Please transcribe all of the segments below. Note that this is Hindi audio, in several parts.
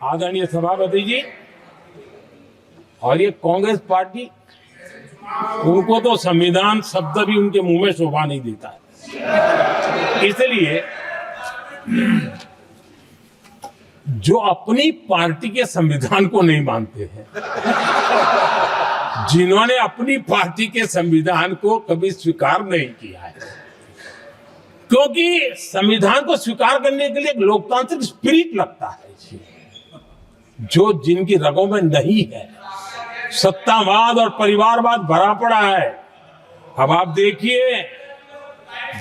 आदरणीय सभापति जी और ये कांग्रेस पार्टी, उनको तो संविधान शब्द भी उनके मुंह में शोभा नहीं देता है। इसलिए जो अपनी पार्टी के संविधान को नहीं मानते हैं, जिन्होंने अपनी पार्टी के संविधान को कभी स्वीकार नहीं किया है, क्योंकि संविधान को स्वीकार करने के लिए एक लोकतांत्रिक स्पिरिट लगता है, जो जिनकी रगों में नहीं है। सत्तावाद और परिवारवाद भरा पड़ा है। अब आप देखिए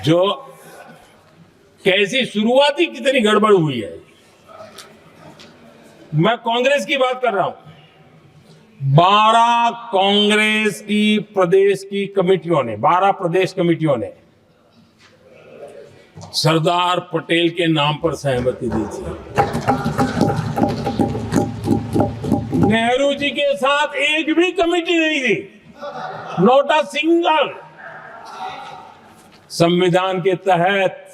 जो कैसी शुरुआती कितनी गड़बड़ हुई है। मैं कांग्रेस की बात कर रहा हूं। 12 कांग्रेस की प्रदेश की कमेटियों ने, 12 प्रदेश कमेटियों ने सरदार पटेल के नाम पर सहमति दी थी। नेहरू जी के साथ एक भी कमेटी नहीं थी, नॉट अ सिंगल। संविधान के तहत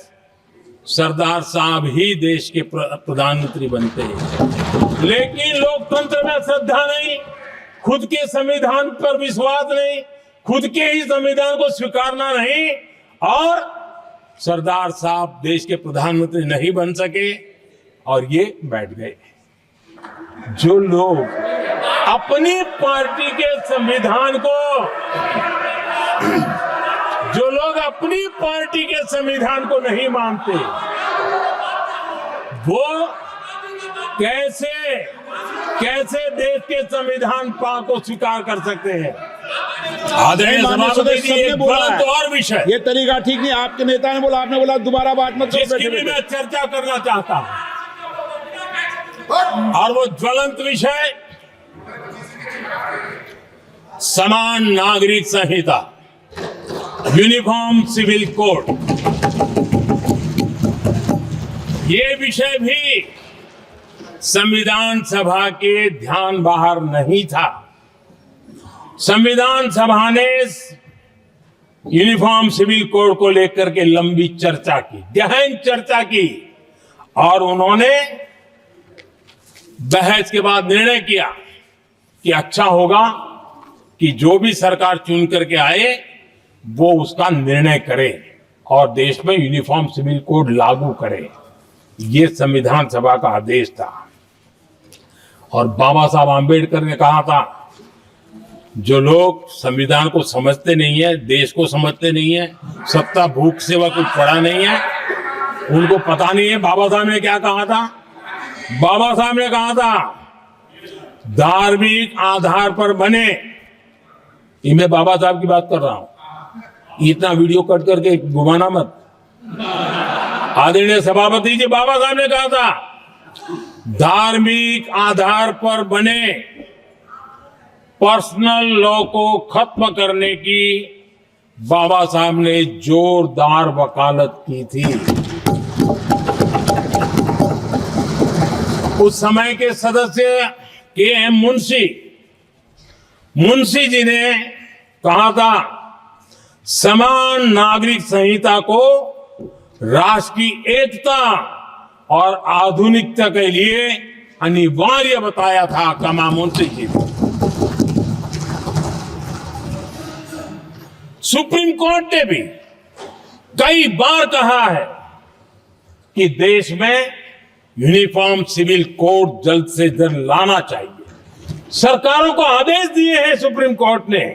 सरदार साहब ही देश के प्रधानमंत्री बनते हैं, लेकिन लोकतंत्र में श्रद्धा नहीं, खुद के संविधान पर विश्वास नहीं, खुद के ही संविधान को स्वीकारना नहीं, और सरदार साहब देश के प्रधानमंत्री नहीं बन सके और ये बैठ गए। जो लोग अपनी पार्टी के संविधान को, जो लोग अपनी पार्टी के संविधान को नहीं मानते, वो कैसे देश के संविधान को स्वीकार कर सकते हैं? आदरणीय सभापति जी, एक गलत और विषय, ये तरीका ठीक नहीं। आपके नेता ने बोला, आपने बोला दोबारा बात मत करो। जिसकी भी मैं चर्चा करना चाहता हूं, और वो ज्वलंत विषय समान नागरिक संहिता, यूनिफॉर्म सिविल कोड। ये विषय भी संविधान सभा के ध्यान बाहर नहीं था। संविधान सभा ने यूनिफॉर्म सिविल कोड को लेकर के लंबी चर्चा की, गहन चर्चा की, और उन्होंने बहस के बाद निर्णय किया कि अच्छा होगा कि जो भी सरकार चुन करके आए वो उसका निर्णय करे और देश में यूनिफॉर्म सिविल कोड लागू करे। ये संविधान सभा का आदेश था। और बाबा साहब आंबेडकर ने कहा था, जो लोग संविधान को समझते नहीं है, देश को समझते नहीं है, सत्ता भूख सेवा कुछ पड़ा नहीं है, उनको पता नहीं है बाबा साहब ने क्या कहा था। बाबा साहब ने कहा था, धार्मिक आधार पर बने, ये मैं बाबा साहब की बात कर रहा हूं, इतना वीडियो कट करके घुमाना मत। आदरणीय सभापति जी, बाबा साहब ने कहा था, धार्मिक आधार पर बने पर्सनल लॉ को खत्म करने की बाबा साहब ने जोरदार वकालत की थी। उस समय के सदस्य के मुंशी जी ने कहा था, समान नागरिक संहिता को राष्ट्र की एकता और आधुनिकता के लिए अनिवार्य बताया था। कमा मुंशी जी ने। सुप्रीम कोर्ट ने भी कई बार कहा है कि देश में यूनिफॉर्म सिविल कोड जल्द से जल्द लाना चाहिए। सरकारों को आदेश दिए हैं सुप्रीम कोर्ट ने,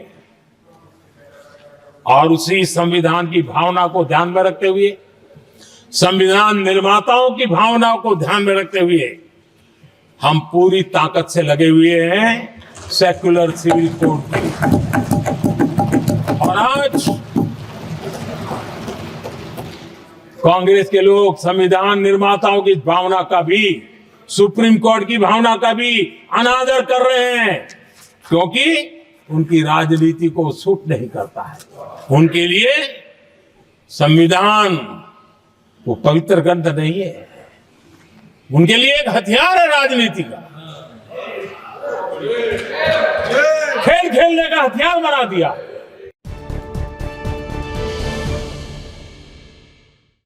और उसी संविधान की भावना को ध्यान में रखते हुए, संविधान निर्माताओं की भावनाओं को ध्यान में रखते हुए, हम पूरी ताकत से लगे हुए हैं सेक्युलर सिविल कोड की। और आज कांग्रेस के लोग संविधान निर्माताओं की भावना का भी, सुप्रीम कोर्ट की भावना का भी अनादर कर रहे हैं, क्योंकि उनकी राजनीति को सूट नहीं करता है। उनके लिए संविधान वो पवित्र ग्रंथ नहीं है, उनके लिए एक हथियार है राजनीति का। खेल खेलने का हथियार बना दिया।